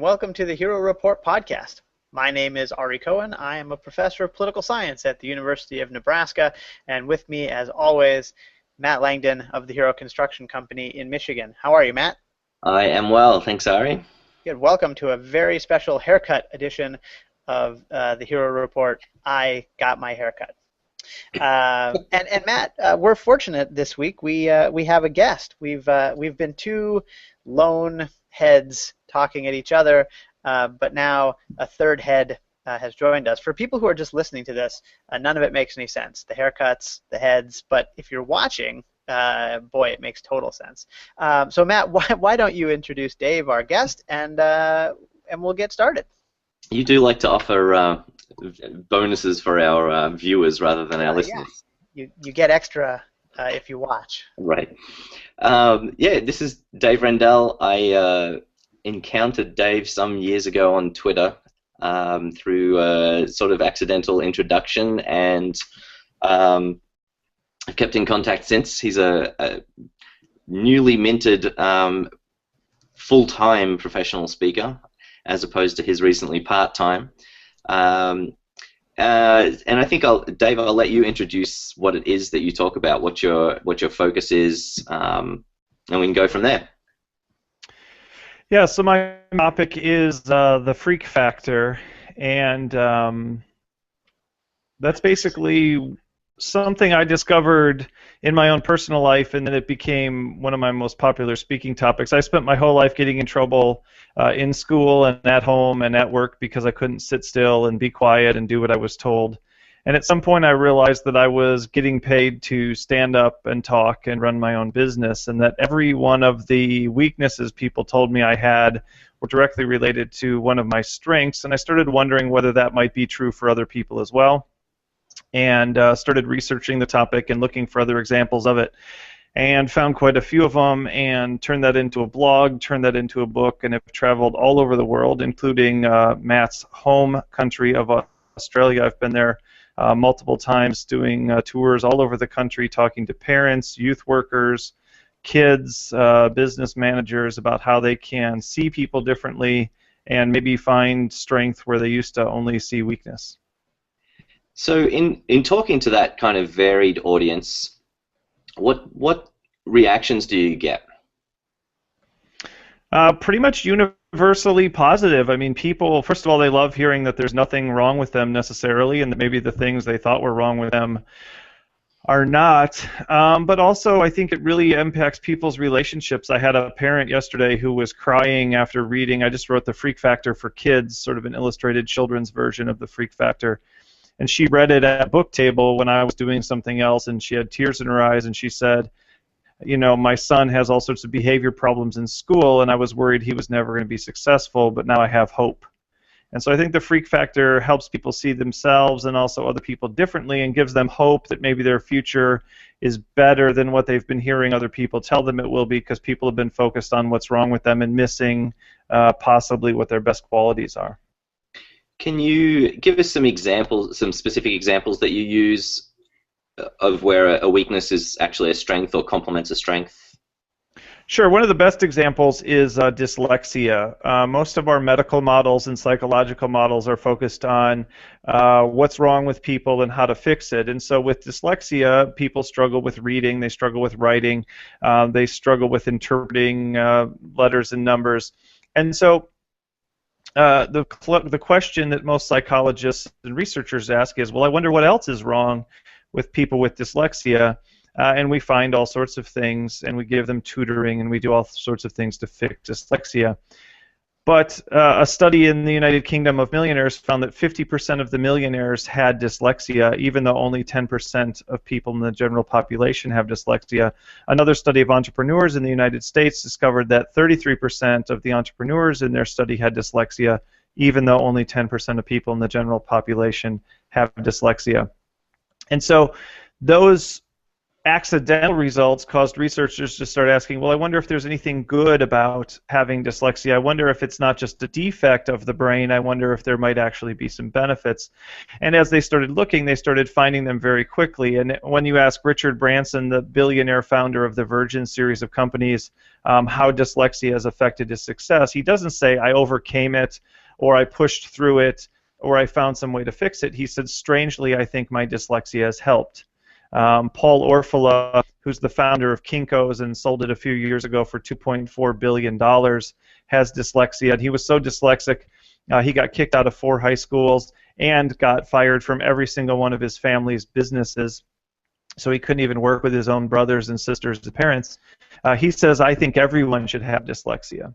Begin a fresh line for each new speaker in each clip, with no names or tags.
welcome to the Hero Report podcast. My name is Ari Cohen. I am a professor of political science at the University of Nebraska, and with me, as always, Matt Langdon of the Hero Construction Company in Michigan. How are you, Matt?
I am well, thanks, Ari.
Good. Welcome to a very special haircut edition of the Hero Report. I got my haircut. And Matt, we're fortunate this week. We have a guest. We've been two lone heads talking at each other, but now a third head has joined us. For people who are just listening to this, none of it makes any sense. The haircuts, the heads, but if you're watching, boy, it makes total sense. So Matt, why don't you introduce Dave, our guest, and we'll get started.
You do like to offer bonuses for our viewers rather than our listeners.
Yeah. You get extra if you watch.
Right. Yeah, this is Dave Rendall. I encountered Dave some years ago on Twitter through a sort of accidental introduction, and I've kept in contact since. He's a newly minted full-time professional speaker, as opposed to his recently part-time. And I think Dave, I'll let you introduce what it is that you talk about, what your focus is, and we can go from there.
Yeah, so my topic is the freak factor, and that's basically something I discovered in my own personal life, and then it became one of my most popular speaking topics. I spent my whole life getting in trouble in school and at home and at work because I couldn't sit still and be quiet and do what I was told. And at some point I realized that I was getting paid to stand up and talk and run my own business, and that every one of the weaknesses people told me I had were directly related to one of my strengths, and I started wondering whether that might be true for other people as well, and started researching the topic and looking for other examples of it, and found quite a few of them, and turned that into a blog, turned that into a book, and have traveled all over the world, including Matt's home country of Australia. I've been there multiple times, doing tours all over the country, talking to parents, youth workers, kids, business managers about how they can see people differently and maybe find strength where they used to only see weakness.
So in talking to that kind of varied audience, what reactions do you get?
Pretty much universally positive. I mean, people, first of all, they love hearing that there's nothing wrong with them necessarily, and that maybe the things they thought were wrong with them are not. But also, I think it really impacts people's relationships. I had a parent yesterday who was crying after reading. I just wrote The Freak Factor for Kids, sort of an illustrated children's version of The Freak Factor. And she read it at a book table when I was doing something else, and she had tears in her eyes, and she said, you know, my son has all sorts of behavior problems in school, and I was worried he was never going to be successful, but now I have hope. And so I think the freak factor helps people see themselves and also other people differently, and gives them hope that maybe their future is better than what they've been hearing other people tell them it will be, because people have been focused on what's wrong with them and missing possibly what their best qualities are.
Can you give us some examples, some specific examples that you use of where a weakness is actually a strength or complements a strength?
Sure. One of the best examples is dyslexia. Most of our medical models and psychological models are focused on what's wrong with people and how to fix it. And so with dyslexia, people struggle with reading, they struggle with writing, they struggle with interpreting letters and numbers. And so the question that most psychologists and researchers ask is, well, I wonder what else is wrong with people with dyslexia, and we find all sorts of things, and we give them tutoring, and we do all sorts of things to fix dyslexia. But a study in the United Kingdom of millionaires found that 50% of the millionaires had dyslexia, even though only 10% of people in the general population have dyslexia. Another study of entrepreneurs in the United States discovered that 33% of the entrepreneurs in their study had dyslexia, even though only 10% of people in the general population have dyslexia. And so those accidental results caused researchers to start asking, well, I wonder if there's anything good about having dyslexia. I wonder if it's not just a defect of the brain. I wonder if there might actually be some benefits. And as they started looking, they started finding them very quickly. And when you ask Richard Branson, the billionaire founder of the Virgin series of companies, how dyslexia has affected his success, he doesn't say, I overcame it, or I pushed through it, or I found some way to fix it. He said, strangely, I think my dyslexia has helped. Paul Orfalea, who's the founder of Kinko's and sold it a few years ago for $2.4 billion, has dyslexia. And he was so dyslexic, he got kicked out of 4 high schools and got fired from every single one of his family's businesses. So he couldn't even work with his own brothers and sisters and parents. He says, I think everyone should have dyslexia.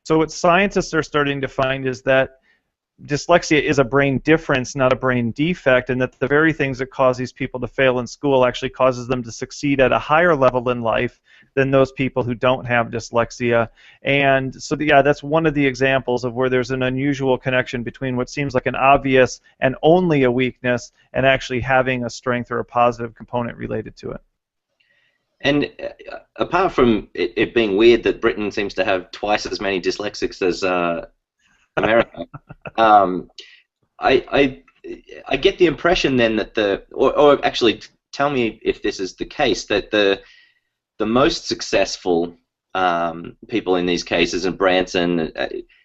So what scientists are starting to find is that dyslexia is a brain difference, not a brain defect, and that the very things that cause these people to fail in school actually causes them to succeed at a higher level in life than those people who don't have dyslexia. And so, yeah, that's one of the examples of where there's an unusual connection between what seems like an obvious and only a weakness and actually having a strength or a positive component related to it.
And apart from it being weird that Britain seems to have twice as many dyslexics as America, I get the impression then that or actually tell me if this is the case, that the most successful people in these cases, and Branson,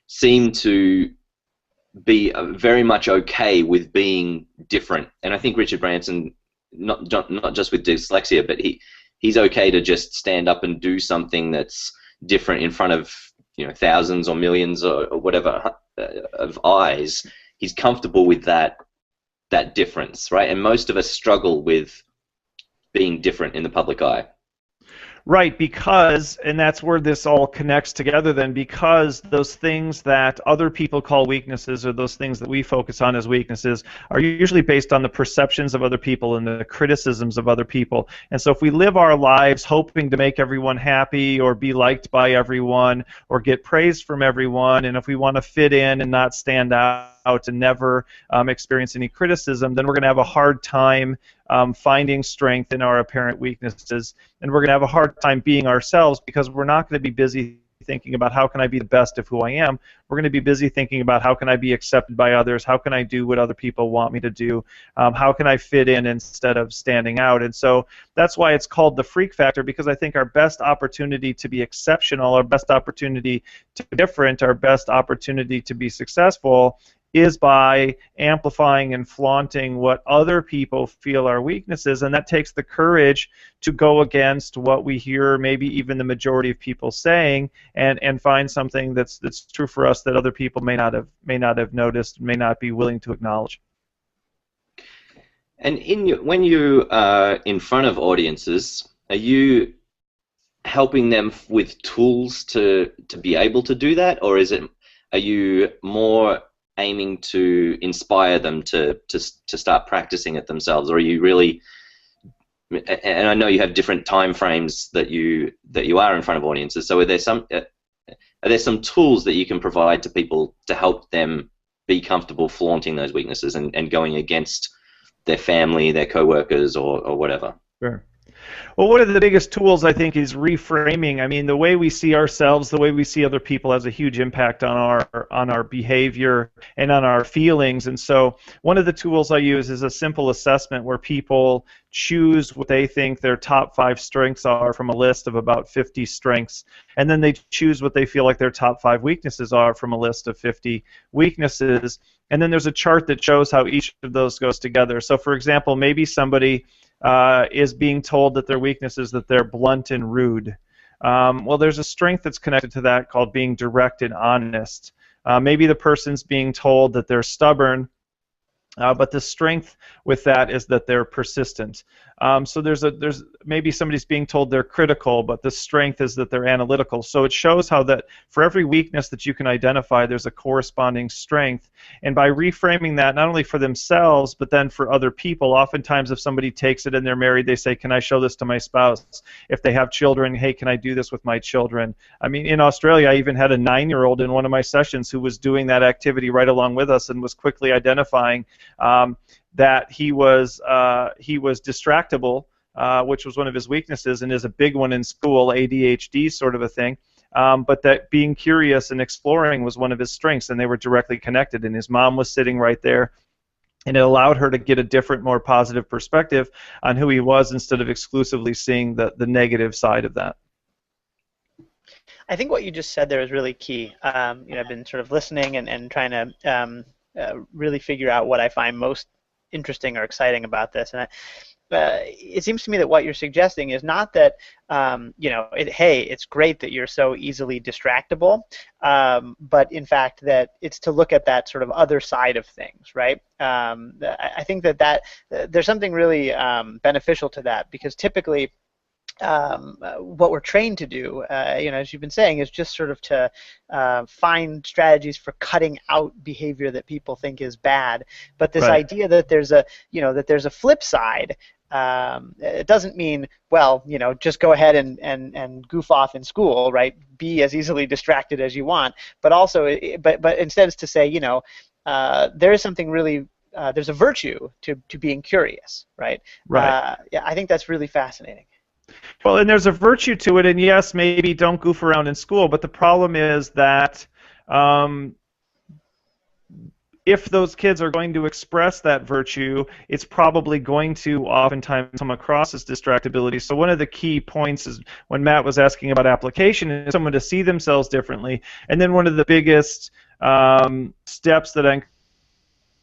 seem to be very much okay with being different. And I think Richard Branson, not just with dyslexia, but he's okay to just stand up and do something that's different in front of, you know, thousands or millions or whatever of eyes. He's comfortable with that difference, right? And most of us struggle with being different in the public eye.
Right, because, and that's where this all connects together then, because those things that other people call weaknesses, or those things that we focus on as weaknesses, are usually based on the perceptions of other people and the criticisms of other people. And so if we live our lives hoping to make everyone happy or be liked by everyone or get praise from everyone, and if we want to fit in and not stand out and never experience any criticism, then we're going to have a hard time finding strength in our apparent weaknesses, and we're going to have a hard time being ourselves, because we're not going to be busy thinking about how can I be the best of who I am. We're going to be busy thinking about how can I be accepted by others, how can I do what other people want me to do, how can I fit in instead of standing out. And so that's why it's called the freak factor, because I think our best opportunity to be exceptional, our best opportunity to be different, our best opportunity to be successful is by amplifying and flaunting what other people feel are weaknesses, and that takes the courage to go against what we hear maybe even the majority of people saying, and find something that's true for us that other people may not have noticed, may not be willing to acknowledge.
And when you are in front of audiences, are you helping them with tools to be able to do that, or are you more aiming to inspire them to start practicing it themselves, or are you really? And I know you have different time frames that you are in front of audiences. So are there some tools that you can provide to people to help them be comfortable flaunting those weaknesses and going against their family, their coworkers, or whatever?
Sure. Well, one of the biggest tools, I think, is reframing. I mean, the way we see ourselves, the way we see other people has a huge impact on our behavior and on our feelings. And so one of the tools I use is a simple assessment where people choose what they think their top 5 strengths are from a list of about 50 strengths, and then they choose what they feel like their top 5 weaknesses are from a list of 50 weaknesses. And then there's a chart that shows how each of those goes together. So, for example, maybe somebody is being told that their weakness is that they're blunt and rude. Well, there's a strength that's connected to that called being direct and honest. Maybe the person's being told that they're stubborn, but the strength with that is that they're persistent. So there's maybe somebody's being told they're critical, but the strength is that they're analytical. So it shows how that for every weakness that you can identify, there's a corresponding strength. And by reframing that, not only for themselves, but then for other people, oftentimes if somebody takes it and they're married, they say, can I show this to my spouse? If they have children, hey, can I do this with my children? I mean, in Australia, I even had a 9-year-old in one of my sessions who was doing that activity right along with us and was quickly identifying that he was distractible, which was one of his weaknesses and is a big one in school, ADHD sort of a thing. But that being curious and exploring was one of his strengths, and they were directly connected. And his mom was sitting right there, and it allowed her to get a different, more positive perspective on who he was instead of exclusively seeing the negative side of that.
I think what you just said there is really key. I've been sort of listening and trying to really figure out what I find most interesting or exciting about this. And it seems to me that what you're suggesting is not that, hey, it's great that you're so easily distractible, but in fact that it's to look at that sort of other side of things, right? I think that there's something really beneficial to that, because typically what we're trained to do, as you've been saying, is just sort of to find strategies for cutting out behavior that people think is bad. But this idea that there's a flip side, it doesn't mean, well, just go ahead and goof off in school, right? Be as easily distracted as you want. But also, but instead it's to say, there is something really, there's a virtue to being curious, right?
Right.
Yeah, I think that's really fascinating.
Well, and there's a virtue to it, and yes, maybe don't goof around in school, but the problem is that if those kids are going to express that virtue, it's probably going to oftentimes come across as distractibility. So one of the key points is when Matt was asking about application is someone to see themselves differently. And then one of the biggest steps that I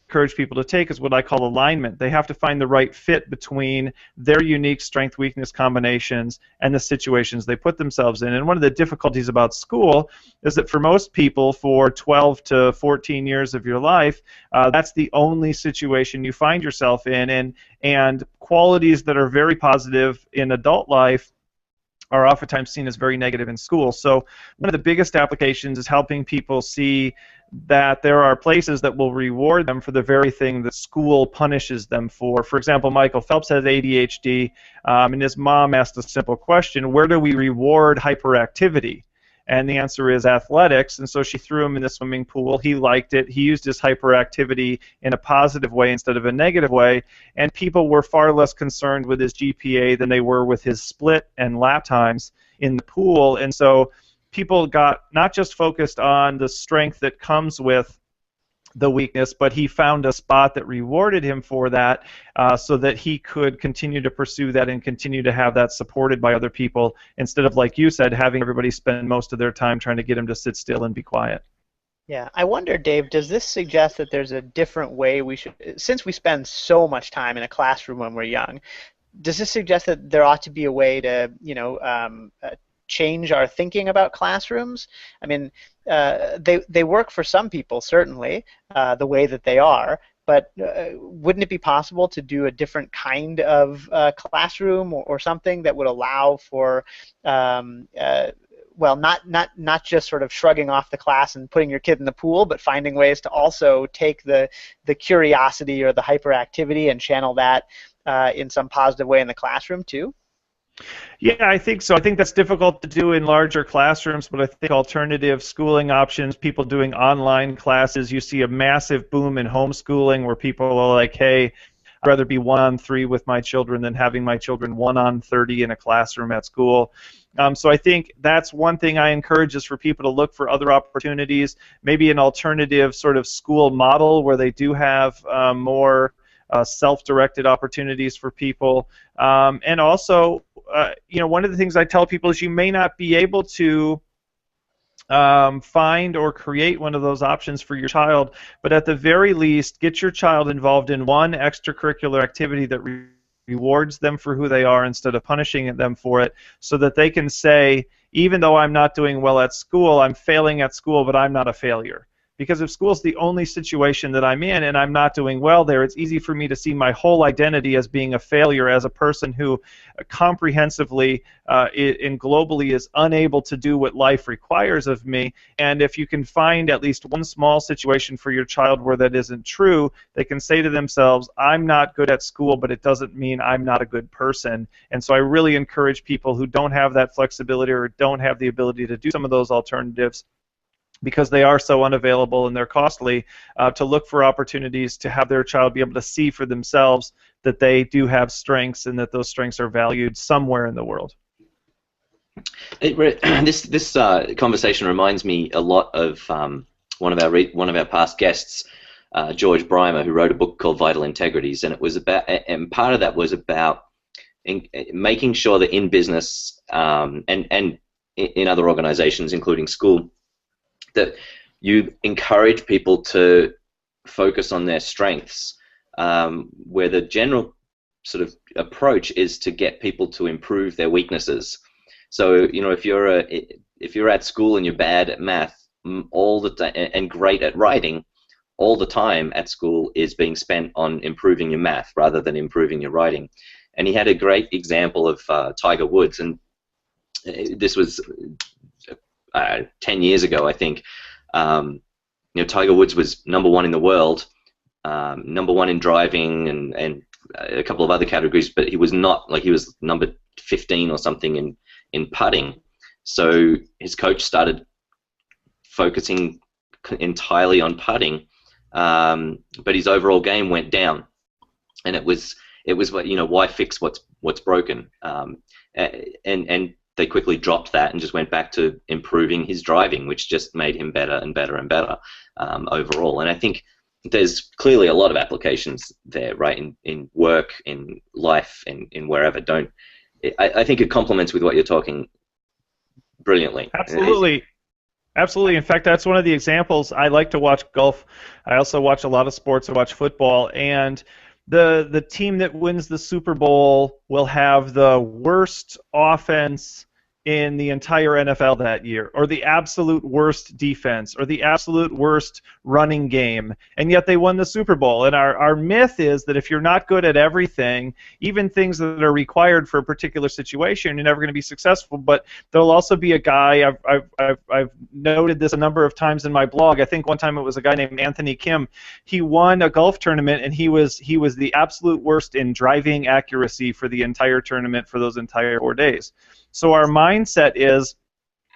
encourage people to take is what I call alignment. They have to find the right fit between their unique strength-weakness combinations and the situations they put themselves in. And one of the difficulties about school is that for most people, for 12 to 14 years of your life, that's the only situation you find yourself in. And qualities that are very positive in adult life are oftentimes seen as very negative in school. So one of the biggest applications is helping people see that there are places that will reward them for the very thing that school punishes them for. For example, Michael Phelps has ADHD, and his mom asked a simple question: where do we reward hyperactivity? And the answer is athletics. And so she threw him in the swimming pool. He liked it. He used his hyperactivity in a positive way instead of a negative way. And people were far less concerned with his GPA than they were with his split and lap times in the pool. And so people got not just focused on the strength that comes with the weakness, but he found a spot that rewarded him for that, so that he could continue to pursue that and continue to have that supported by other people, instead of, like you said, having everybody spend most of their time trying to get him to sit still and be quiet.
Yeah, I wonder, Dave, does this suggest that there's a different way we should, since we spend so much time in a classroom when we're young, does this suggest that there ought to be a way to, change our thinking about classrooms? I mean, they work for some people, certainly, the way that they are, but wouldn't it be possible to do a different kind of classroom or something that would allow for, well, not just sort of shrugging off the class and putting your kid in the pool, but finding ways to also take the curiosity or the hyperactivity and channel that in some positive way in the classroom too?
Yeah, I think so. I think that's difficult to do in larger classrooms, but I think alternative schooling options, people doing online classes, you see a massive boom in homeschooling where people are like, hey, I'd rather be 1-on-3 with my children than having my children 1-on-30 in a classroom at school. So I think that's one thing I encourage, is for people to look for other opportunities, maybe an alternative sort of school model where they do have more self-directed opportunities for people. And also, one of the things I tell people is you may not be able to find or create one of those options for your child, but at the very least, get your child involved in one extracurricular activity that rewards them for who they are instead of punishing them for it, so that they can say, even though I'm not doing well at school, I'm failing at school, but I'm not a failure. Because if school's the only situation that I'm in and I'm not doing well there, it's easy for me to see my whole identity as being a failure, as a person who comprehensively and globally is unable to do what life requires of me. And if you can find at least one small situation for your child where that isn't true, they can say to themselves, I'm not good at school, but it doesn't mean I'm not a good person. And so I really encourage people who don't have that flexibility or don't have the ability to do some of those alternatives because they are so unavailable and they're costly, to look for opportunities to have their child be able to see for themselves that they do have strengths and that those strengths are valued somewhere in the world.
This conversation reminds me a lot of one of our past guests, George Brymer, who wrote a book called Vital Integrities, and it was about, and part of that was about making sure that in business and in other organizations, including school, that you encourage people to focus on their strengths, where the general sort of approach is to get people to improve their weaknesses. So, you know, if you're at school and you're bad at math all the time and great at writing, all the time at school is being spent on improving your math rather than improving your writing. And he had a great example of Tiger Woods, and this was 10 years ago, I think. You know, Tiger Woods was #1 in the world, #1 in driving and a couple of other categories, but he was not, like, he was number 15 or something in putting. So his coach started focusing entirely on putting, but his overall game went down, and it was what, you know, why fix what's broken, and they quickly dropped that and just went back to improving his driving, which just made him better and better and better overall. And I think there's clearly a lot of applications there, right, in work, in life, in wherever. I think it complements with what you're talking brilliantly.
Absolutely. Absolutely. In fact, that's one of the examples. I like to watch golf. I also watch a lot of sports. I watch football. And the team that wins the Super Bowl will have the worst offense in the entire NFL that year, or the absolute worst defense, or the absolute worst running game, and yet they won the Super Bowl. And our myth is that if you're not good at everything, even things that are required for a particular situation, you're never going to be successful. But there'll also be a guy, I've noted this a number of times in my blog. I think one time it was a guy named Anthony Kim. He won a golf tournament, and he was the absolute worst in driving accuracy for the entire tournament for those entire 4 days. So our mindset is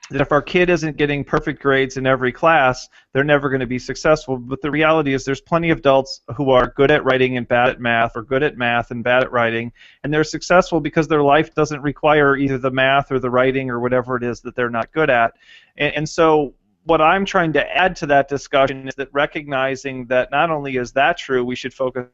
that if our kid isn't getting perfect grades in every class, they're never going to be successful. But the reality is there's plenty of adults who are good at writing and bad at math, or good at math and bad at writing, and they're successful because their life doesn't require either the math or the writing or whatever it is that they're not good at. And so what I'm trying to add to that discussion is that recognizing that not only is that true, we should focus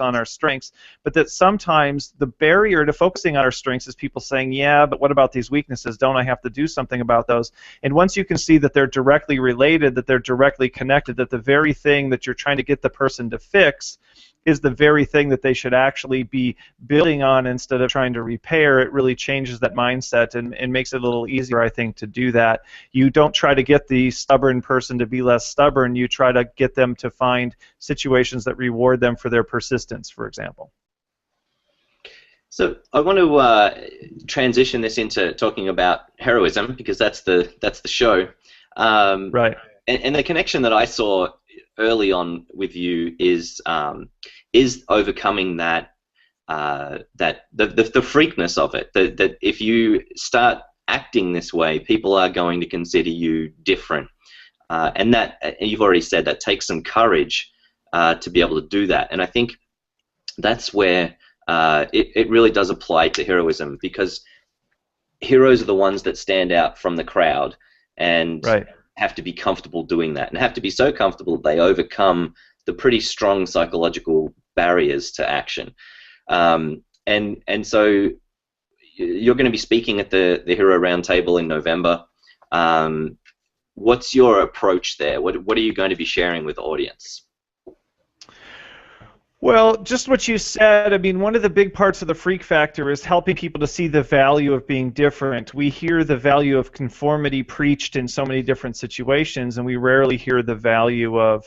on our strengths, but that sometimes the barrier to focusing on our strengths is people saying, yeah, but what about these weaknesses? Don't I have to do something about those? And once you can see that they're directly related, that they're directly connected, that the very thing that you're trying to get the person to fix is the very thing that they should actually be building on instead of trying to repair, it really changes that mindset and makes it a little easier, I think, to do that. You don't try to get the stubborn person to be less stubborn. You try to get them to find situations that reward them for their persistence, for example.
So I want to transition this into talking about heroism, because that's the show.
Right.
And the connection that I saw early on with you is overcoming the freakness of it. That if you start acting this way, people are going to consider you different, and you've already said that takes some courage to be able to do that. And I think that's where it really does apply to heroism, because heroes are the ones that stand out from the crowd and
right. have
to be comfortable doing that, and have to be so comfortable that they overcome the pretty strong psychological barriers to action. And so you're going to be speaking at the Hero Roundtable in November. What's your approach there? What are you going to be sharing with the audience?
Well, just what you said. I mean, one of the big parts of the freak factor is helping people to see the value of being different. We hear the value of conformity preached in so many different situations, and we rarely hear the value of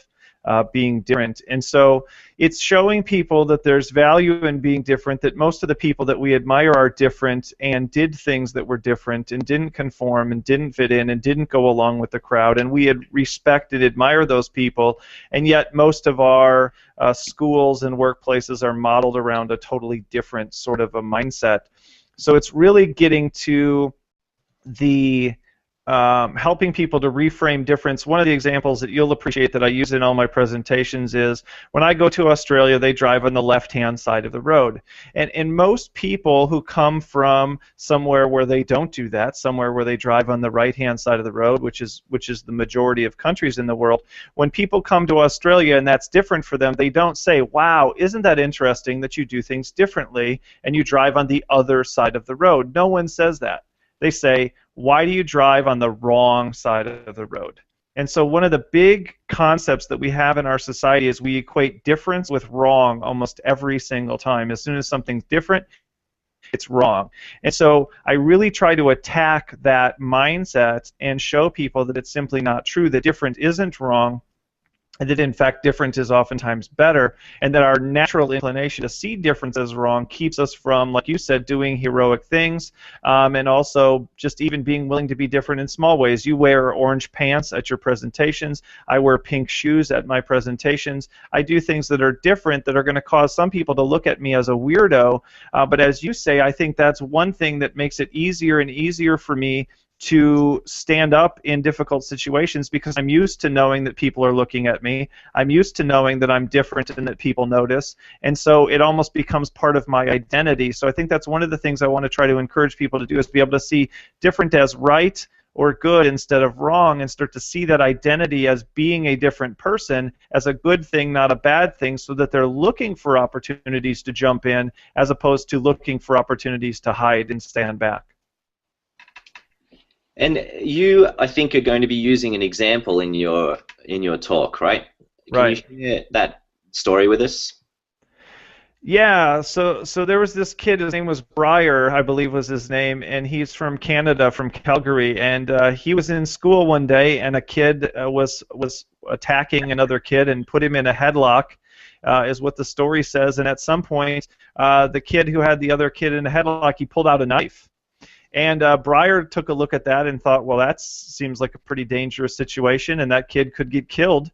being different. And so it's showing people that there's value in being different, that most of the people that we admire are different and did things that were different and didn't conform and didn't fit in and didn't go along with the crowd, and we had respect and admire those people, and yet most of our schools and workplaces are modeled around a totally different sort of a mindset. So it's really getting to the helping people to reframe difference. One of the examples that you'll appreciate that I use in all my presentations is when I go to Australia, they drive on the left-hand side of the road. And most people who come from somewhere where they don't do that, somewhere where they drive on the right-hand side of the road, which is the majority of countries in the world, when people come to Australia and that's different for them, they don't say, wow, isn't that interesting that you do things differently and you drive on the other side of the road. No one says that. They say, why do you drive on the wrong side of the road? And so one of the big concepts that we have in our society is we equate difference with wrong almost every single time. As soon as something's different, it's wrong. And so I really try to attack that mindset and show people that it's simply not true, that different isn't wrong, and that in fact different is oftentimes better, and that our natural inclination to see difference as wrong keeps us from, like you said, doing heroic things, and also just even being willing to be different in small ways. You wear orange pants at your presentations. I wear pink shoes at my presentations. I do things that are different that are going to cause some people to look at me as a weirdo, but as you say, I think that's one thing that makes it easier and easier for me to stand up in difficult situations, because I'm used to knowing that people are looking at me. I'm used to knowing that I'm different and that people notice. And so it almost becomes part of my identity. So I think that's one of the things I want to try to encourage people to do, is be able to see different as right or good instead of wrong, and start to see that identity as being a different person as a good thing, not a bad thing, so that they're looking for opportunities to jump in as opposed to looking for opportunities to hide and stand back.
And you, I think, are going to be using an example in your talk, right?
Right.
Can you share that story with us?
Yeah, so there was this kid, his name was Briar, I believe was his name, and he's from Canada, from Calgary, and he was in school one day, and a kid was attacking another kid and put him in a headlock, is what the story says, and at some point, the kid who had the other kid in a headlock, he pulled out a knife. And Breyer took a look at that and thought, well, that seems like a pretty dangerous situation, and that kid could get killed.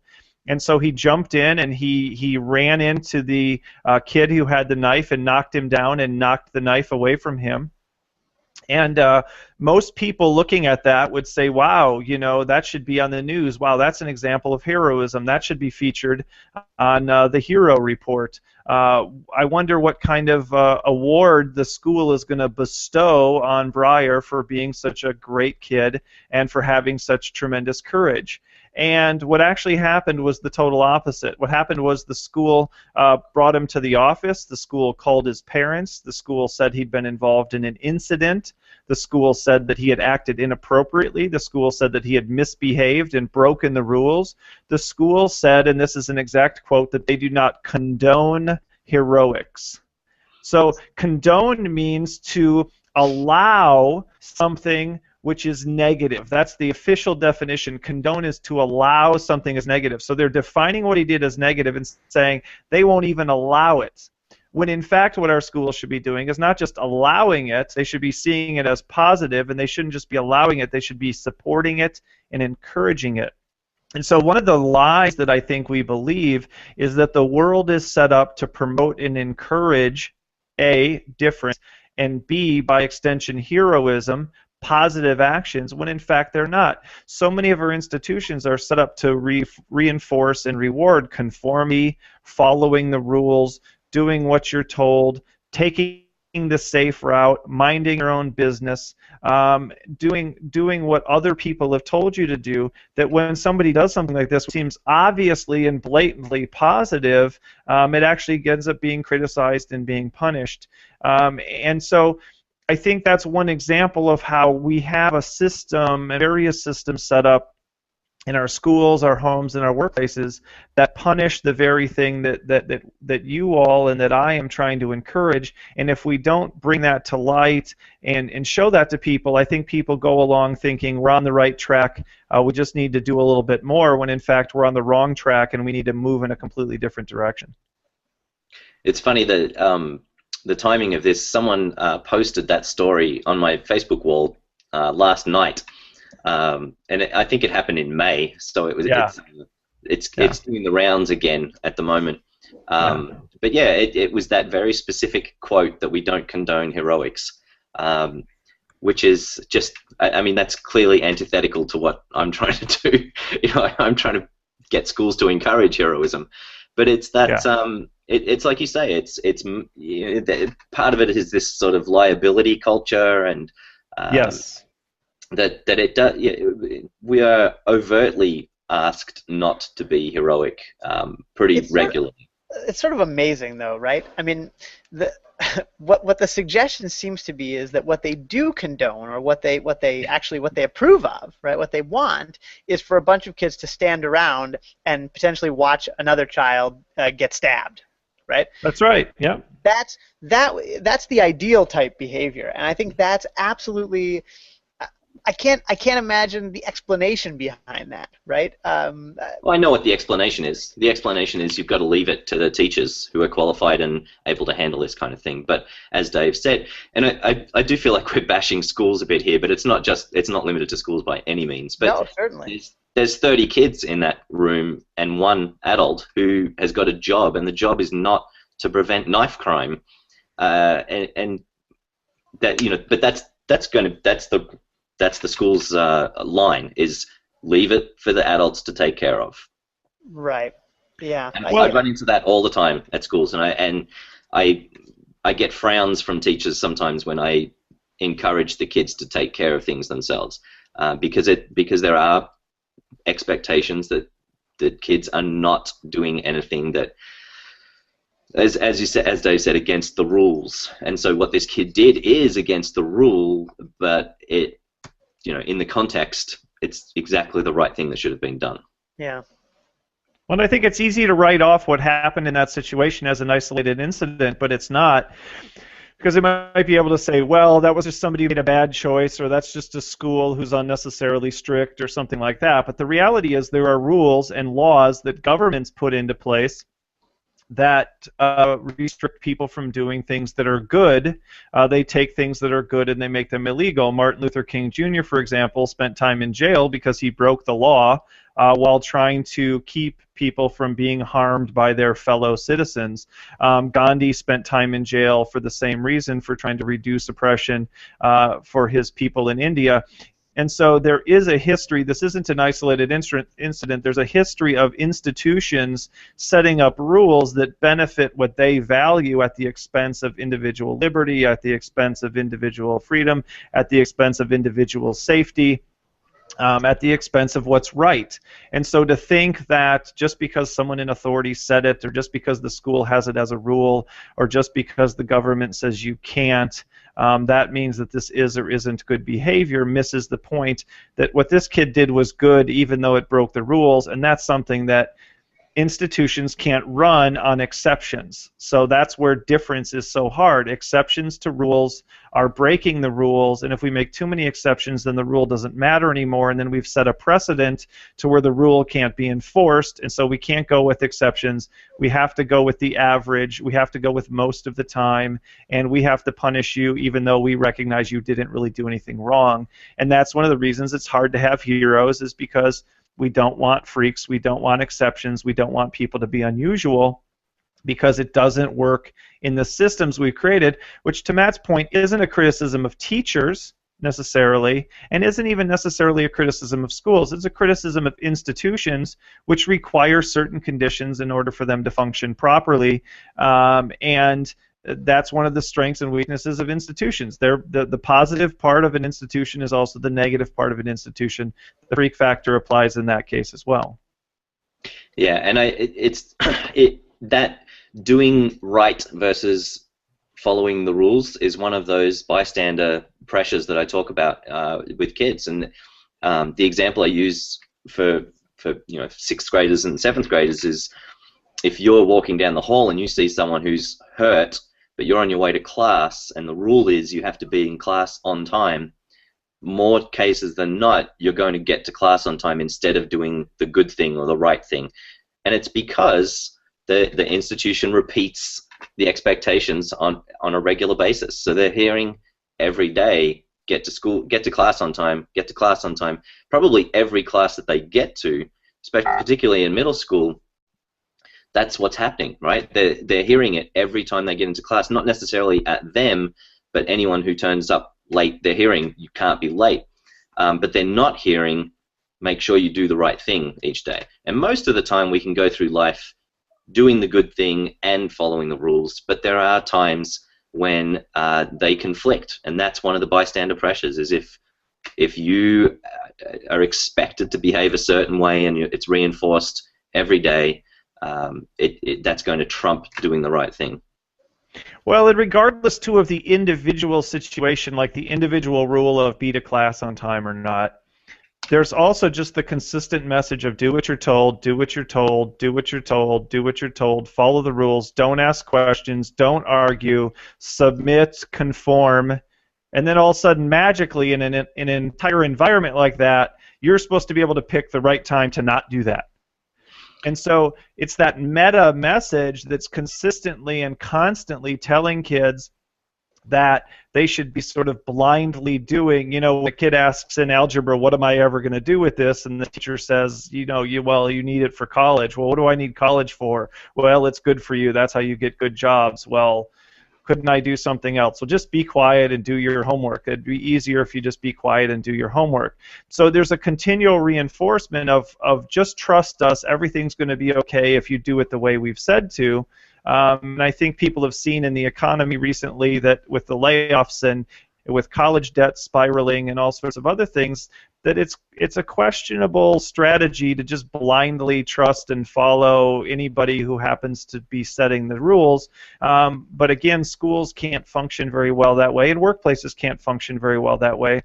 And so he jumped in and he ran into the kid who had the knife and knocked him down and knocked the knife away from him. And most people looking at that would say, wow, you know, that should be on the news. Wow, that's an example of heroism. That should be featured on the Hero Report. I wonder what kind of award the school is going to bestow on Breyer for being such a great kid and for having such tremendous courage. And what actually happened was the total opposite. What happened was the school brought him to the office. The school called his parents. The school said he'd been involved in an incident. The school said that he had acted inappropriately. The school said that he had misbehaved and broken the rules. The school said, and this is an exact quote, that they do not condone heroics. So condone means to allow something which is negative. That's the official definition. Condone is to allow something as negative. So they're defining what he did as negative and saying they won't even allow it. When in fact what our schools should be doing is not just allowing it, they should be seeing it as positive, and they shouldn't just be allowing it, they should be supporting it and encouraging it. And so one of the lies that I think we believe is that the world is set up to promote and encourage A, difference, and B, by extension, heroism, positive actions, when in fact they're not. So many of our institutions are set up to reinforce and reward conformity, following the rules, doing what you're told, taking the safe route, minding your own business, doing what other people have told you to do, that when somebody does something like this, which seems obviously and blatantly positive, it actually ends up being criticized and being punished. And so I think that's one example of how we have a system, and various systems set up in our schools, our homes, and our workplaces that punish the very thing that you all and that I am trying to encourage. And if we don't bring that to light and show that to people, I think people go along thinking we're on the right track, we just need to do a little bit more, when in fact we're on the wrong track and we need to move in a completely different direction.
It's funny that the timing of this, someone posted that story on my Facebook wall last night, and I think it happened in May, so it was. Yeah. It's doing the rounds again at the moment. But yeah, it was that very specific quote that we don't condone heroics, which is just I mean, that's clearly antithetical to what I'm trying to do. I'm trying to get schools to encourage heroism, but it's that it's like you say, part of it is this sort of liability culture, and
yes,
that it does. We are overtly asked not to be heroic pretty regularly.
It's sort of amazing, though, right? I mean, what the suggestion seems to be is that what they do condone, or what they approve of, right? What they want is for a bunch of kids to stand around and potentially watch another child get stabbed, right?
That's right. Yeah.
That's the ideal type behavior, and I think that's absolutely. I can't imagine the explanation behind that, right?
Well, I know what the explanation is. The explanation is you've got to leave it to the teachers who are qualified and able to handle this kind of thing. But as Dave said, and I do feel like we're bashing schools a bit here, but it's not limited to schools by any means. But
no, certainly.
There's 30 kids in that room and one adult who has got a job, and the job is not to prevent knife crime, and that but that's the school's line, is leave it for the adults to take care of.
Right. Yeah.
And I run into that all the time at schools, and I get frowns from teachers sometimes when I encourage the kids to take care of things themselves, because there are expectations that kids are not doing anything that, as Dave said, against the rules. And so what this kid did is against the rule, but it, in the context, it's exactly the right thing that should have been done.
Yeah.
Well, I think it's easy to write off what happened in that situation as an isolated incident, but it's not, because they might be able to say, well, that was just somebody who made a bad choice, or that's just a school who's unnecessarily strict, or something like that. But the reality is there are rules and laws that governments put into place that restrict people from doing things that are good. They take things that are good and they make them illegal. Martin Luther King Jr., for example, spent time in jail because he broke the law while trying to keep people from being harmed by their fellow citizens. Gandhi spent time in jail for the same reason, for trying to reduce oppression for his people in India. And so there is a history. This isn't an isolated incident. There's a history of institutions setting up rules that benefit what they value at the expense of individual liberty, at the expense of individual freedom, at the expense of individual safety, at the expense of what's right. And so to think that just because someone in authority said it, or just because the school has it as a rule, or just because the government says you can't, that means that this is or isn't good behavior, misses the point that what this kid did was good even though it broke the rules, and that's something that institutions can't run on exceptions. So that's where difference is so hard. Exceptions to rules are breaking the rules, and if we make too many exceptions, then the rule doesn't matter anymore, and then we've set a precedent to where the rule can't be enforced, and so we can't go with exceptions. We have to go with the average. We have to go with most of the time, and we have to punish you even though we recognize you didn't really do anything wrong. And that's one of the reasons it's hard to have heroes, is because we don't want freaks, we don't want exceptions, we don't want people to be unusual, because it doesn't work in the systems we've created, which, to Matt's point, isn't a criticism of teachers necessarily, and isn't even necessarily a criticism of schools. It's a criticism of institutions which require certain conditions in order for them to function properly, and that's one of the strengths and weaknesses of institutions. The positive part of an institution is also the negative part of an institution. The freak factor applies in that case as well.
Yeah, and that doing right versus following the rules is one of those bystander pressures that I talk about with kids. And the example I use for 6th graders and 7th graders is, if you're walking down the hall and you see someone who's hurt, but you're on your way to class, and the rule is you have to be in class on time, more cases than not, you're going to get to class on time instead of doing the good thing or the right thing. And it's because the institution repeats the expectations on a regular basis. So they're hearing every day, get to school, get to class on time, get to class on time. Probably every class that they get to, particularly in middle school, that's what's happening, right? They're hearing it every time they get into class, not necessarily at them, but anyone who turns up late, they're hearing, you can't be late. but they're not hearing, make sure you do the right thing each day. And most of the time we can go through life doing the good thing and following the rules, but there are times when they conflict, and that's one of the bystander pressures, is if you are expected to behave a certain way and it's reinforced every day, that's going to trump doing the right thing.
Well, and regardless, too, of the individual situation, like the individual rule of be to class on time or not, there's also just the consistent message of do what you're told, do what you're told, do what you're told, do what you're told, follow the rules, don't ask questions, don't argue, submit, conform, and then all of a sudden, magically, in an entire environment like that, you're supposed to be able to pick the right time to not do that. And so it's that meta message that's consistently and constantly telling kids that they should be sort of blindly doing, when a kid asks in algebra, what am I ever going to do with this? And the teacher says, you need it for college. Well, what do I need college for? Well, it's good for you. That's how you get good jobs. Well, couldn't I do something else? Well, just be quiet and do your homework. It'd be easier if you just be quiet and do your homework. So there's a continual reinforcement of just trust us. Everything's going to be okay if you do it the way we've said to. And I think people have seen in the economy recently that with the layoffs and with college debt spiraling and all sorts of other things, that it's a questionable strategy to just blindly trust and follow anybody who happens to be setting the rules. But again, schools can't function very well that way, and workplaces can't function very well that way.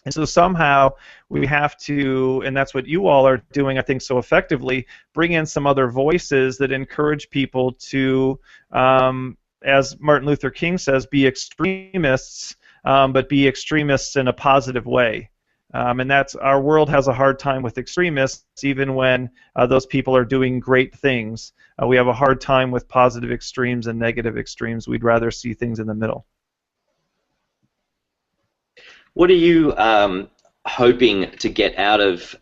And so somehow we have to, and that's what you all are doing, I think, so effectively, bring in some other voices that encourage people to, as Martin Luther King says, be extremists, but be extremists in a positive way. And that's, our world has a hard time with extremists, even when those people are doing great things. We have a hard time with positive extremes and negative extremes. We'd rather see things in the middle.
What are you hoping to get out of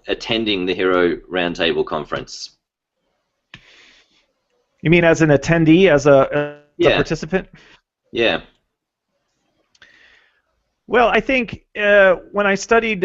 attending the Hero Roundtable Conference?
You mean as an attendee, as a participant?
Yeah.
Well, I think when I studied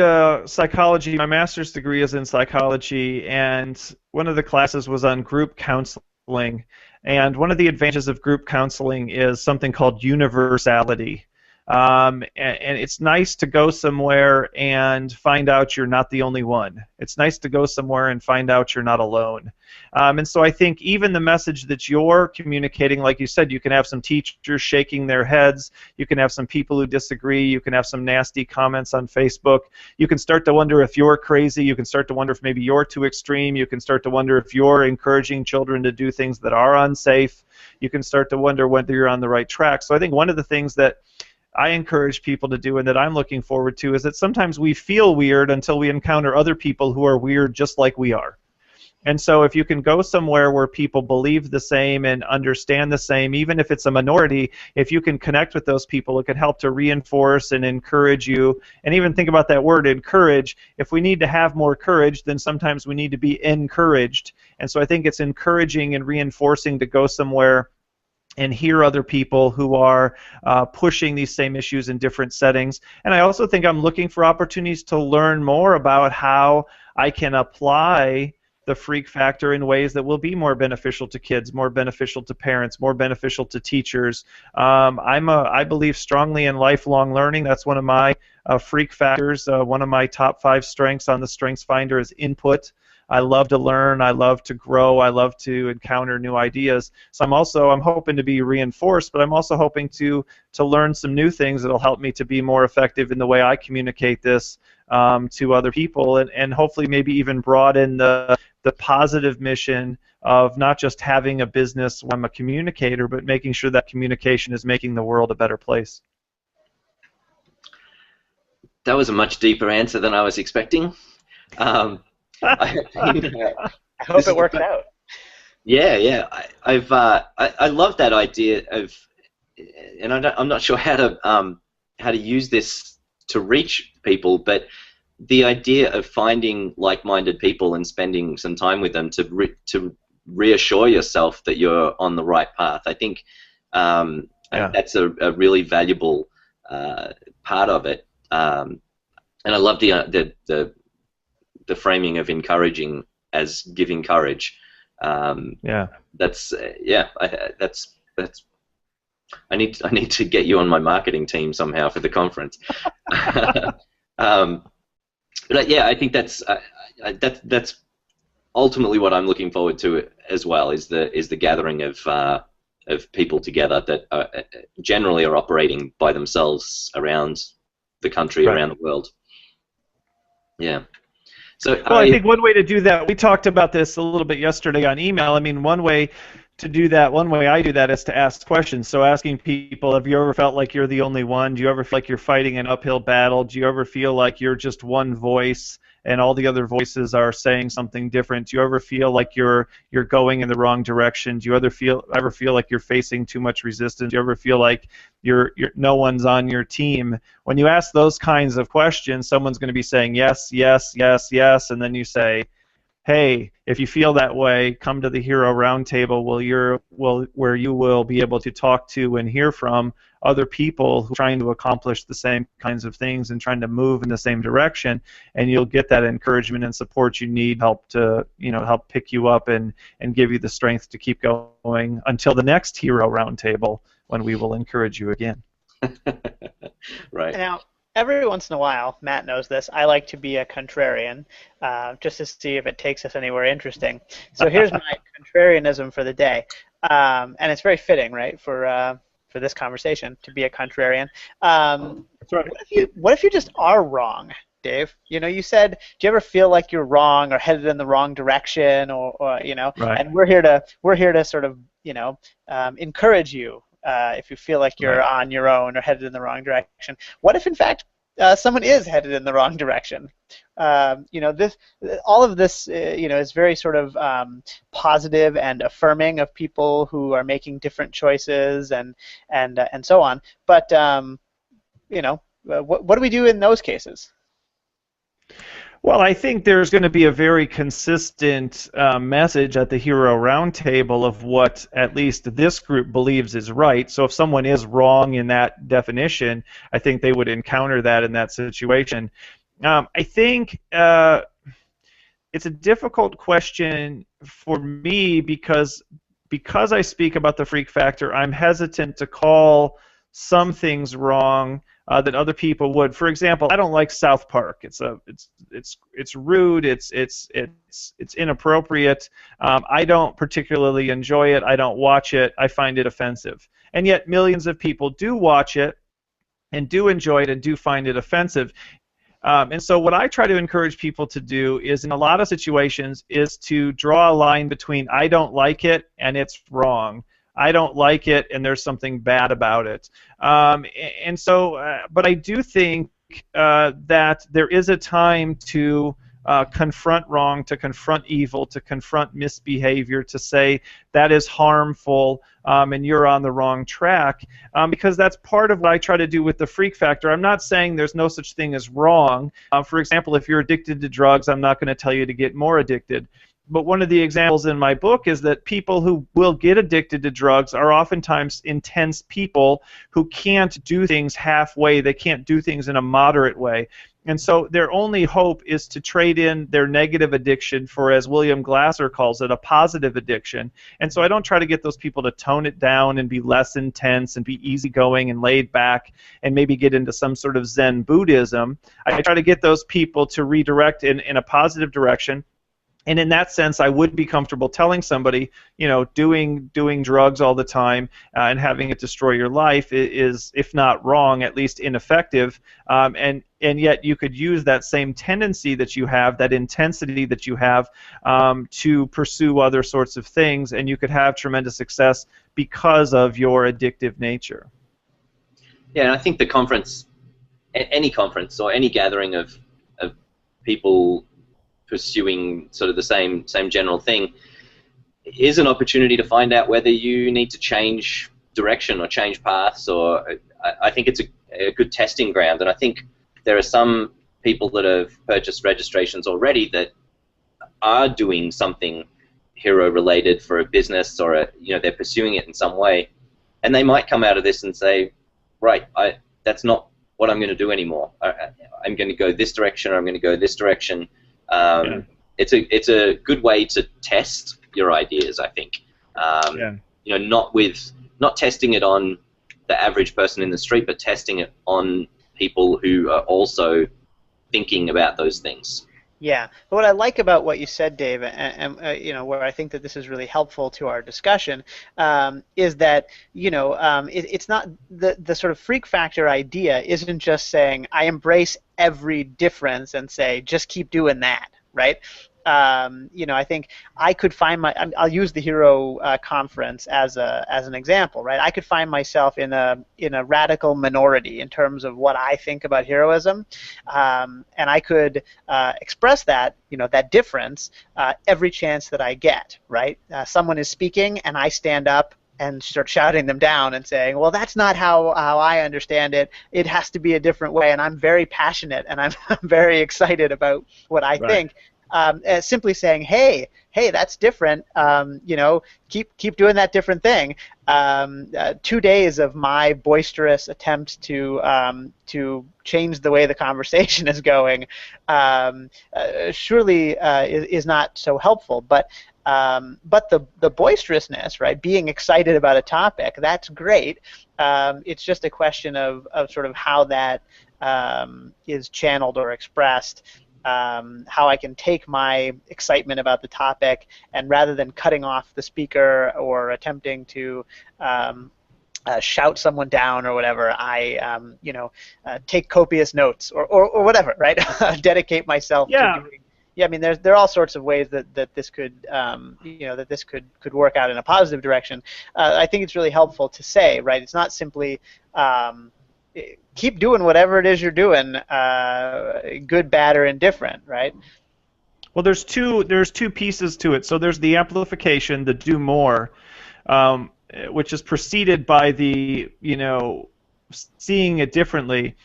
psychology, my master's degree is in psychology, and one of the classes was on group counseling. And one of the advantages of group counseling is something called universality. And it's nice to go somewhere and find out you're not the only one. It's nice to go somewhere and find out you're not alone. And so I think even the message that you're communicating, like you said, you can have some teachers shaking their heads, you can have some people who disagree, you can have some nasty comments on Facebook, you can start to wonder if you're crazy, you can start to wonder if maybe you're too extreme, you can start to wonder if you're encouraging children to do things that are unsafe, you can start to wonder whether you're on the right track. So I think one of the things that I encourage people to do and that I'm looking forward to is that sometimes we feel weird until we encounter other people who are weird just like we are. And so if you can go somewhere where people believe the same and understand the same, even if it's a minority, if you can connect with those people, it can help to reinforce and encourage you. And even think about that word, encourage. If we need to have more courage, then sometimes we need to be encouraged. And so I think it's encouraging and reinforcing to go somewhere and hear other people who are pushing these same issues in different settings. And I also think I'm looking for opportunities to learn more about how I can apply the freak factor in ways that will be more beneficial to kids, more beneficial to parents, more beneficial to teachers. I believe strongly in lifelong learning. That's one of my freak factors. One of my top 5 strengths on the Strengths Finder is input. I love to learn, I love to grow, I love to encounter new ideas. So I'm hoping to be reinforced, but I'm also hoping to learn some new things that'll help me to be more effective in the way I communicate this to other people, and hopefully maybe even broaden the positive mission of not just having a business where I'm a communicator, but making sure that communication is making the world a better place.
That was a much deeper answer than I was expecting.
I hope it works out.
Yeah. I love that idea of, and I'm not sure how to use this to reach people, but the idea of finding like-minded people and spending some time with them to reassure yourself that you're on the right path. I think that's a really valuable part of it. And I love the framing of encouraging as giving courage.
Yeah.
That's that's. I need to get you on my marketing team somehow for the conference. But yeah, I think that's ultimately what I'm looking forward to as well, is the gathering of people together that generally are operating by themselves around the country,
Right.
around the world. Yeah. So
Well, I think one way to do that, we talked about this a little bit yesterday on email. I mean, one way to do that, one way I do that is to ask questions. So asking people, have you ever felt like you're the only one? Do you ever feel like you're fighting an uphill battle? Do you ever feel like you're just one voice and all the other voices are saying something different? Do you ever feel like you're going in the wrong direction? Do you ever feel like you're facing too much resistance? Do you ever feel like you're no one's on your team? When you ask those kinds of questions, someone's going to be saying yes, yes, yes, yes, and then you say, hey, if you feel that way, come to the Hero Roundtable where you will be able to talk to and hear from other people who are trying to accomplish the same kinds of things and trying to move in the same direction, and you'll get that encouragement and support you need, help pick you up and give you the strength to keep going until the next Hero Roundtable, when we will encourage you again.
Right.
Now, every once in a while, Matt knows this, I like to be a contrarian, just to see if it takes us anywhere interesting. So here's my contrarianism for the day, and it's very fitting, right, for this conversation, to be a contrarian.
That's right.
What if you just are wrong, Dave? You know, you said, do you ever feel like you're wrong or headed in the wrong direction, or you know?
Right.
And we're here to sort of, you know, encourage you. If you feel like you're on your own or headed in the wrong direction. What if, in fact, someone is headed in the wrong direction? You know, all of this, you know, is very sort of positive and affirming of people who are making different choices and so on. But you know, what do we do in those cases?
Well, I think there's going to be a very consistent message at the Hero Roundtable of what at least this group believes is right. So if someone is wrong in that definition, I think they would encounter that in that situation. I think it's a difficult question for me because I speak about the freak factor, I'm hesitant to call some things wrong that other people would. For example, I don't like South Park. It's rude. It's inappropriate. I don't particularly enjoy it. I don't watch it. I find it offensive. And yet millions of people do watch it and do enjoy it and do find it offensive. And so what I try to encourage people to do is, in a lot of situations, is to draw a line between I don't like it and it's wrong. I don't like it, and there's something bad about it. And so, but I do think that there is a time to confront wrong, to confront evil, to confront misbehavior, to say that is harmful and you're on the wrong track, because that's part of what I try to do with the freak factor. I'm not saying there's no such thing as wrong. For example, if you're addicted to drugs, I'm not going to tell you to get more addicted. But one of the examples in my book is that people who will get addicted to drugs are oftentimes intense people who can't do things halfway. They can't do things in a moderate way. And so their only hope is to trade in their negative addiction for, as William Glasser calls it, a positive addiction. And so I don't try to get those people to tone it down and be less intense and be easygoing and laid back and maybe get into some sort of Zen Buddhism. I try to get those people to redirect in a positive direction. And in that sense, I would be comfortable telling somebody, you know, doing drugs all the time and having it destroy your life is, if not wrong, at least ineffective. And yet you could use that same tendency that you have, that intensity that you have, to pursue other sorts of things, and you could have tremendous success because of your addictive nature.
Yeah, and I think the conference, any conference or any gathering of people pursuing sort of the same general thing, is an opportunity to find out whether you need to change direction or change paths, or I think it's a good testing ground. And I think there are some people that have purchased registrations already that are doing something hero related for a business, or you know, they're pursuing it in some way, and they might come out of this and say, right, that's not what I'm going to do anymore. I'm going to go this direction, or I'm going to go this direction. It's a good way to test your ideas, I think. You know, not testing it on the average person in the street, but testing it on people who are also thinking about those things.
Yeah, but what I like about what you said, Dave, and you know, where I think that this is really helpful to our discussion, is that, you know, it's not the sort of freak factor idea isn't just saying I embrace every difference and say just keep doing that, right? You know, I think I could find I'll use the Hero conference as an example, right? I could find myself in a radical minority in terms of what I think about heroism, and I could express that, you know, that difference every chance that I get, right? Someone is speaking, and I stand up and start shouting them down and saying, well, that's not how I understand it. It has to be a different way, and I'm very passionate, and I'm very excited about what I think. Simply saying, hey, that's different. You know, keep doing that different thing. 2 days of my boisterous attempts to change the way the conversation is going surely is not so helpful. But the boisterousness, right? Being excited about a topic, that's great. It's just a question of sort of how that is channeled or expressed. How I can take my excitement about the topic, and rather than cutting off the speaker or attempting to shout someone down or whatever, I you know, take copious notes or whatever, right? Dedicate myself to doing. Yeah, I mean, there are all sorts of ways that this could you know, that this could work out in a positive direction. I think it's really helpful to say, right? It's not simply keep doing whatever it is you're doing, good, bad, or indifferent, right?
Well, there's two pieces to it. So there's the amplification, the do more, which is preceded by the, you know, seeing it differently.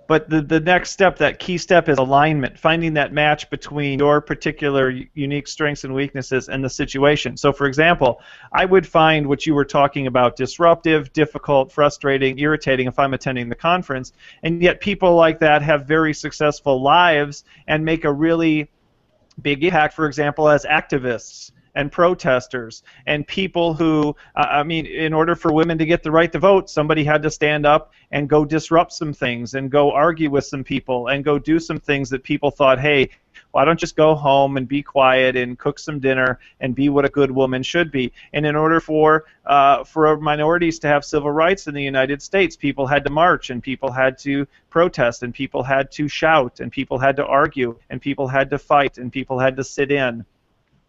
But the next step, that key step, is alignment, finding that match between your particular unique strengths and weaknesses and the situation. So, for example, I would find what you were talking about disruptive, difficult, frustrating, irritating if I'm attending the conference, and yet people like that have very successful lives and make a really big impact, for example, as activists and protesters and people who, I mean, in order for women to get the right to vote, somebody had to stand up and go disrupt some things and go argue with some people and go do some things that people thought, hey, why don't just go home and be quiet and cook some dinner and be what a good woman should be? And in order for minorities to have civil rights in the United States, people had to march and people had to protest and people had to shout and people had to argue and people had to fight and people had to sit in.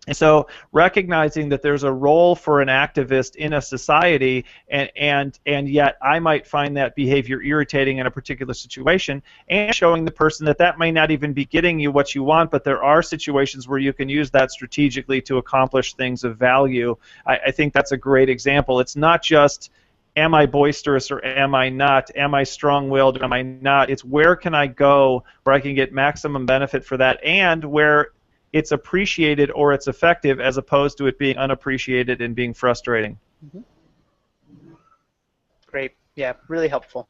And so recognizing that there's a role for an activist in a society, and yet I might find that behavior irritating in a particular situation, and showing the person that that may not even be getting you what you want, but there are situations where you can use that strategically to accomplish things of value. I think that's a great example. It's not just, am I boisterous or am I not? Am I strong-willed or am I not? It's where can I go where I can get maximum benefit for that, and where it's appreciated or it's effective, as opposed to it being unappreciated and being frustrating.
Mm-hmm. Great. Yeah, really helpful.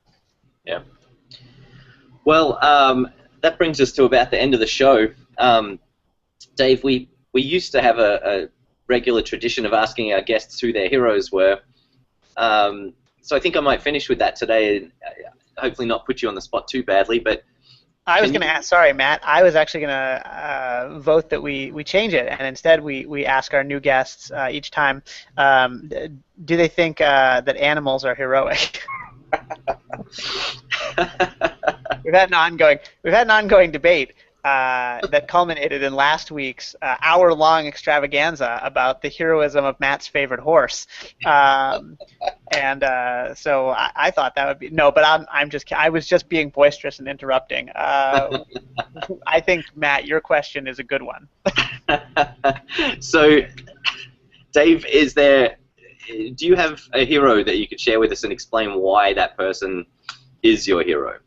Yeah. Well, that brings us to about the end of the show. Dave, we used to have a regular tradition of asking our guests who their heroes were. So I think I might finish with that today, and hopefully not put you on the spot too badly, but
I was going to ask, sorry, Matt, I was actually going to vote that we change it, and instead we ask our new guests each time, do they think that animals are heroic? We've had an ongoing debate that culminated in last week's hour-long extravaganza about the heroism of Matt's favorite horse, and so I thought that would be but I was just being boisterous and interrupting. I think, Matt, your question is a good one.
So, Dave, do you have a hero that you could share with us and explain why that person is your hero?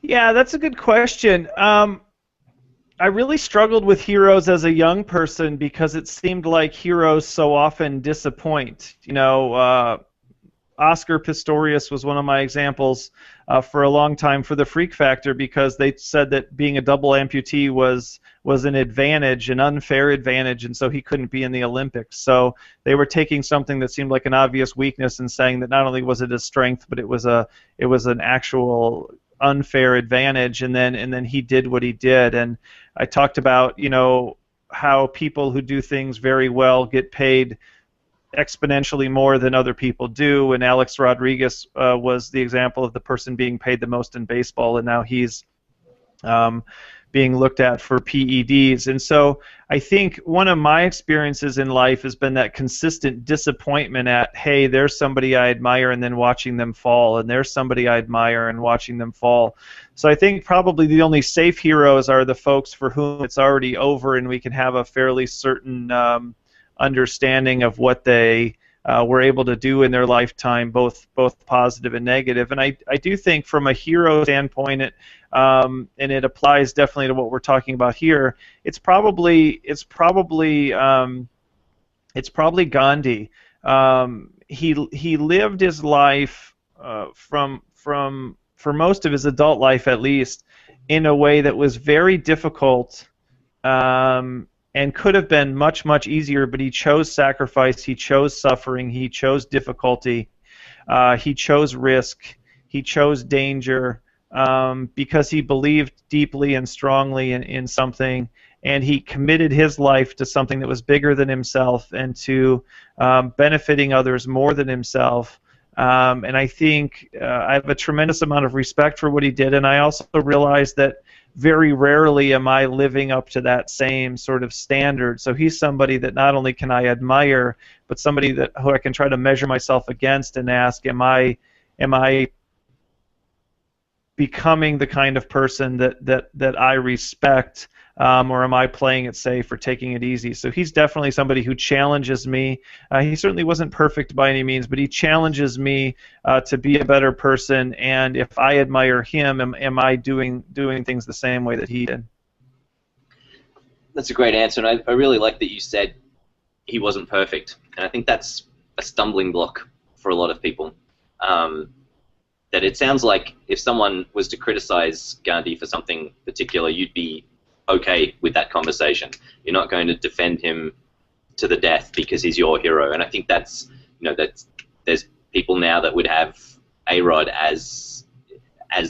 Yeah, that's a good question. I really struggled with heroes as a young person because it seemed like heroes so often disappoint. You know, Oscar Pistorius was one of my examples for a long time for the freak factor, because they said that being a double amputee was an advantage, an unfair advantage, and so he couldn't be in the Olympics. So they were taking something that seemed like an obvious weakness and saying that not only was it a strength, but it was an actual unfair advantage. And then he did what he did. And I talked about, how people who do things very well get paid exponentially more than other people do, and Alex Rodriguez was the example of the person being paid the most in baseball, and now he's being looked at for PEDs. And so I think one of my experiences in life has been that consistent disappointment at, hey, there's somebody I admire, and then watching them fall, and there's somebody I admire and watching them fall. So I think probably the only safe heroes are the folks for whom it's already over, and we can have a fairly certain understanding of what they were able to do in their lifetime, both positive and negative. And I do think from a hero standpoint, and it applies definitely to what we're talking about here, it's probably Gandhi. He lived his life for most of his adult life, at least, in a way that was very difficult, and could have been much, much easier, but he chose sacrifice, he chose suffering, he chose difficulty, he chose risk, he chose danger, because he believed deeply and strongly in something, and he committed his life to something that was bigger than himself and to benefiting others more than himself. And I think I have a tremendous amount of respect for what he did, and I also realize that very rarely am I living up to that same sort of standard. So he's somebody that not only can I admire, but somebody who I can try to measure myself against and ask, am I becoming the kind of person that I respect, or am I playing it safe or taking it easy? So he's definitely somebody who challenges me. He certainly wasn't perfect by any means, but he challenges me to be a better person. And if I admire him, am I doing things the same way that he did?
That's a great answer, and I really like that you said he wasn't perfect. And I think that's a stumbling block for a lot of people. That it sounds like if someone was to criticize Gandhi for something particular, you'd be okay with that conversation. You're not going to defend him to the death because he's your hero. And I think that's, there's people now that would have A-Rod as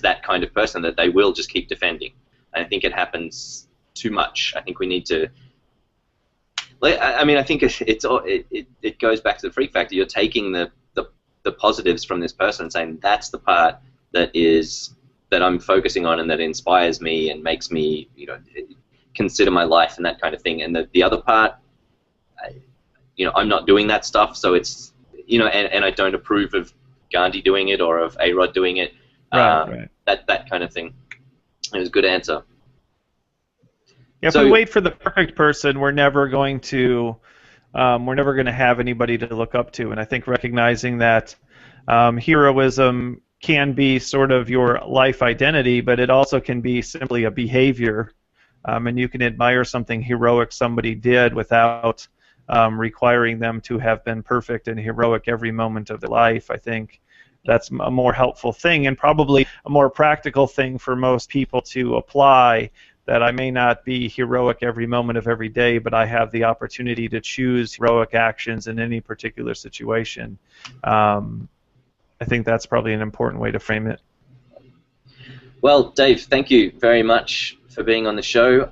that kind of person that they will just keep defending. And I think it happens too much. I think we need to. I think it goes back to the freak factor. You're taking the positives from this person and saying that's the part that I'm focusing on and that inspires me and makes me, consider my life and that kind of thing. And the other part, I'm not doing that stuff, so it's, and I don't approve of Gandhi doing it or of A-Rod doing it.
Right.
That kind of thing. It was a good answer.
Yeah, if we wait for the perfect person, we're never going to have anybody to look up to. And I think recognizing that heroism can be sort of your life identity, but it also can be simply a behavior. And you can admire something heroic somebody did without requiring them to have been perfect and heroic every moment of their life. I think that's a more helpful thing and probably a more practical thing for most people to apply, that I may not be heroic every moment of every day, but I have the opportunity to choose heroic actions in any particular situation. I think that's probably an important way to frame it.
Well, Dave, thank you very much for being on the show.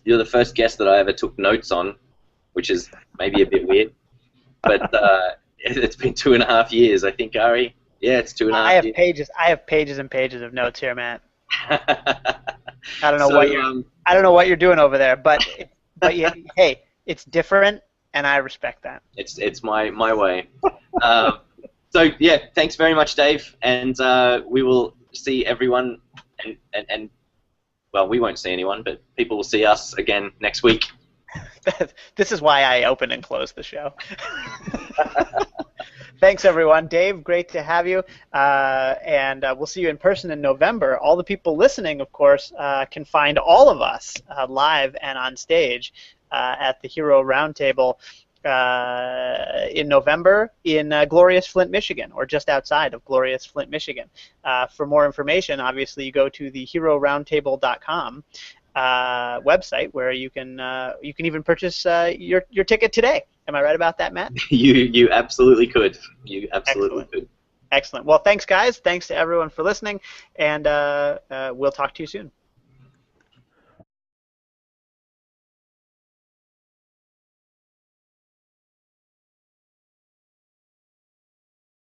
You're the first guest that I ever took notes on, which is maybe a bit weird, but it's been 2.5 years, I think, Ari. Yeah, it's 2.5 years.
I have pages and pages of notes here, Matt. I don't know what you're doing over there, but hey, it's different, and I respect that.
It's my way. So yeah, thanks very much, Dave, and we will see everyone, and well, we won't see anyone, but people will see us again next week.
This is why I open and close the show. Thanks, everyone. Dave, great to have you, and we'll see you in person in November. All the people listening, of course, can find all of us live and on stage at the Hero Roundtable in November in glorious Flint, Michigan, or just outside of glorious Flint, Michigan. For more information, obviously, you go to the HeroRoundtable.com website, where you can even purchase your ticket today. Am I right about that, Matt?
You absolutely could. You absolutely
Excellent.
could.
Excellent. Well, thanks, guys. Thanks to everyone for listening, and we'll talk to you soon.